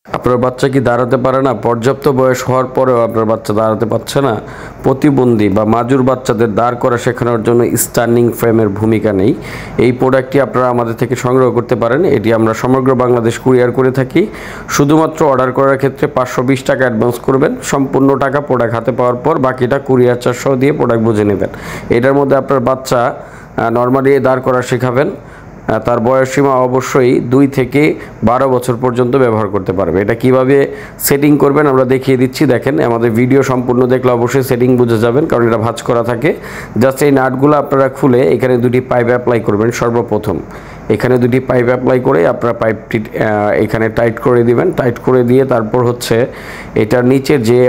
আপনার বাচ্চা কি দাঁড়াতে পারে না? পর্যাপ্ত বয়স হওয়ার পরেও আপনার বাচ্চা দাঁড়াতে পারছে না? প্রতিবন্ধী বা মাজুর বাচ্চাদের দাঁড় করা শেখানোর জন্য স্ট্যান্ডিং ফ্রেমের ভূমিকা নেই। এই প্রোডাক্টটি আপনারা আমাদের থেকে সংগ্রহ করতে পারেন। এটি আমরা সমগ্র বাংলাদেশ কুরিয়ার করে থাকি। শুধুমাত্র অর্ডার করার ক্ষেত্রে 520 টাকা অ্যাডভান্স করবেন। সম্পূর্ণ টাকা প্রোডাক্ট হাতে পাওয়ার পর বাকিটা কুরিয়ার চার্জ সহ দিয়ে প্রোডাক্ট বুঝে নেবেন। এটার মধ্যে আপনার বাচ্চা নর্মালি দাঁড় করা শেখাবেন। তার বয়সসীমা অবশ্যই 2 থেকে 12 বছর পর্যন্ত ব্যবহার করতে পারবে। এটা কিভাবে সেটিং করবেন আমরা দেখিয়ে দিচ্ছি। দেখেন, আমাদের ভিডিও সম্পূর্ণ দেখলে অবশ্যই সেটিং বুঝে যাবেন, কারণ এটা ভাঁজ করা থাকে। জাস্ট এই নাটগুলো আপনারা খুলে এখানে 2টি পাইপ অ্যাপ্লাই করবেন। সর্বপ্রথম এখানে 2টি পাইপ অ্যাপ্লাই করে আপনারা পাইপটি এখানে টাইট করে দিবেন। টাইট করে দিয়ে তারপর হচ্ছে এটার নিচে যে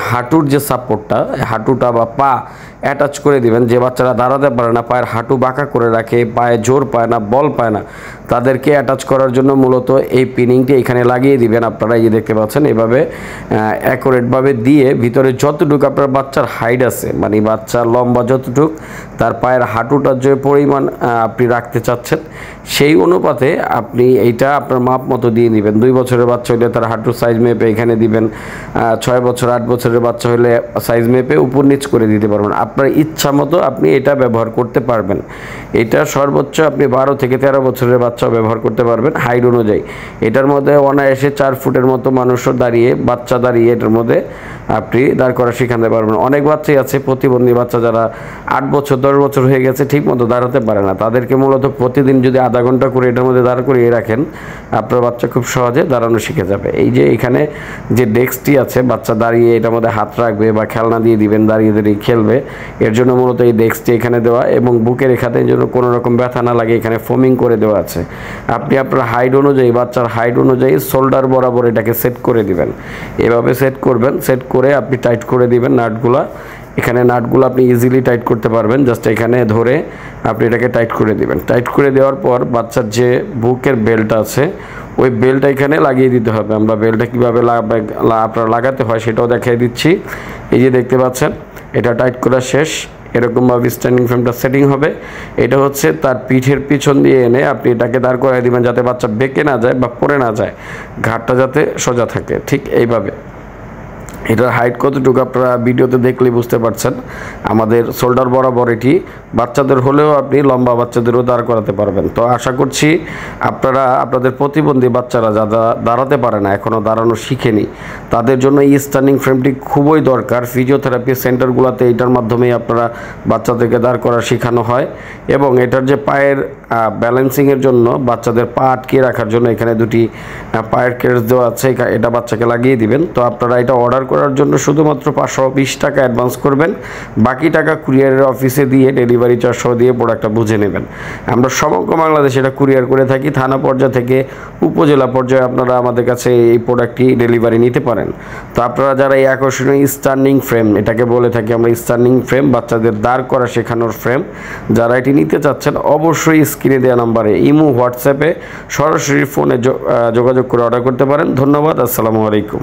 হাঁটুর যে সাপোর্টটা, হাঁটুটা বা পা অ্যাটাচ করে দিবেন। যে বাচ্চারা দাঁড়াতে পারে না, পায়ের হাঁটু বাঁকা করে রাখে, পায়ে জোর পায় না, বল পায় না, তাদেরকে অ্যাটাচ করার জন্য মূলত এই পিনিংটি এখানে লাগিয়ে দিবেন। আপনারা এই যে দেখতে পাচ্ছেন, এভাবে অ্যাকুরেটভাবে দিয়ে ভিতরে যতটুকু আপনার বাচ্চার হাইট আছে, মানে বাচ্চার লম্বা যতটুক, তার পায়ের হাঁটুটার যে পরিমাণ আপনি রাখতে চাচ্ছেন সেই অনুপাতে আপনি এইটা আপনার মাপ মতো দিয়ে দিবেন। 2 বছরের বাচ্চা হলে তার হাঁটুর সাইজ মেপে এখানে দিবেন। 6 বছর 8 বছরের বাচ্চা হলে সাইজ মেপে উপর নিচ করে দিতে পারবেন। আপনার ইচ্ছা মতো আপনি এটা ব্যবহার করতে পারবেন। এটা সর্বোচ্চ আপনি 12 থেকে 13 বছরের বাচ্চাও ব্যবহার করতে পারবেন হাইট অনুযায়ী। এটার মধ্যে অনায়াসে 4 ফুটের মতো মানুষও দাঁড়িয়ে, বাচ্চা দাঁড়িয়ে এটার মধ্যে আপনি দাঁড় করা শেখাতে পারবেন। অনেক বাচ্চাই আছে প্রতিবন্ধী বাচ্চা, যারা 8 বছর 10 বছর হয়ে গেছে, ঠিক মতো দাঁড়াতে পারে না। তাদেরকে মূলত প্রতিদিন যদি আধা ঘন্টা করে এটার মধ্যে দাঁড় করিয়ে রাখেন, আপনার বাচ্চা খুব সহজে দাঁড়ানো শিখে যাবে। এই যে এখানে যে ডেস্কটি আছে, বাচ্চা দাঁড়িয়ে এটার মধ্যে হাত রাখবে বা খেলনা দিয়ে দিবেন, দাঁড়িয়ে দাঁড়িয়ে খেলবে। এর জন্য মূলত এই ডেস্কটি এখানে দেওয়া, এবং বুকের এখানে যেন কোনো রকম ব্যথা না লাগে এখানে ফোমিং করে দেওয়া আছে। আপনি আপনার হাইট অনুযায়ী, বাচ্চার হাইট অনুযায়ী শোল্ডার বরাবর এটাকে সেট করে দিবেন। এভাবে সেট করবেন। সেট করে আপনি টাইট করে দিবেন নাটগুলা। এখানে নাটগুলো আপনি ইজিলি টাইট করতে পারবেন। জাস্ট এখানে ধরে আপনি এটাকে টাইট করে দিবেন। টাইট করে দেওয়ার পর বাচ্চার যে বুকের বেল্টটা আছে, ওই বেল্টটা এখানে লাগিয়ে দিতে হবে। আমরা বেল্টটা কীভাবে আপনার লাগাতে হয় সেটাও দেখিয়ে দিচ্ছি। এই যে দেখতে পাচ্ছেন, এটা টাইট করা শেষ। এরকমভাবে স্ট্যান্ডিং ফ্রেমটা সেটিং হবে। এটা হচ্ছে তার পিঠের পিছন দিয়ে এনে আপনি এটাকে দাঁড় করাই দিবেন, যাতে বাচ্চা বেঁকে না যায় বা পড়ে না যায়, ঘাটটা যাতে সোজা থাকে। ঠিক এইভাবে। এটার হাইট কতটুকু আপনারা ভিডিওতে দেখলেই বুঝতে পারছেন। আমাদের শোল্ডার বরাবর এটি, বাচ্চাদের হলেও আপনি লম্বা বাচ্চাদেরও দাঁড় করাতে পারবেন। তো আশা করছি আপনারা আপনাদের প্রতিবন্ধী বাচ্চারা যারা দাঁড়াতে পারে না, এখনও দাঁড়ানো শিখেনি, তাদের জন্য এই স্ট্যান্ডিং ফ্রেমটি খুবই দরকার। ফিজিওথেরাপি সেন্টারগুলোতে এটার মাধ্যমেই আপনারা বাচ্চাদেরকে দাঁড় করা শেখানো হয়। এবং এটার যে পায়ের ব্যালেন্সিংয়ের জন্য, বাচ্চাদের পা আটকে রাখার জন্য এখানে 2টি পায়ের কেস দেওয়া আছে, এটা বাচ্চাকে লাগিয়ে দিবেন। তো আপনারা এটা অর্ডার করার জন্য শুধুমাত্র 520 টাকা অ্যাডভান্স করবেন। বাকি টাকা কুরিয়ারের অফিসে দিয়ে ডেলিভারি চার্জ সহ দিয়ে প্রোডাক্টটা বুঝে নেবেন। আমরা সমগ্র বাংলাদেশে এটা কুরিয়ার করে থাকি। থানা পর্যায় থেকে উপজেলা পর্যায়ে আপনারা আমাদের কাছে এই প্রোডাক্টটি ডেলিভারি নিতে পারেন। তো আপনারা যারা এই আকর্ষণীয় স্ট্যান্ডিং ফ্রেম, এটাকে বলে থাকি আমরা স্ট্যান্ডিং ফ্রেম, বাচ্চাদের দাঁড় করা শেখানোর ফ্রেম, যারা এটি নিতে চাচ্ছেন অবশ্যই স্ক্রিনে দেওয়া নাম্বারে ইমো, হোয়াটসঅ্যাপে সরাসরি ফোনে যোগাযোগ করে অর্ডার করতে পারেন। ধন্যবাদ। আসসালামু আলাইকুম।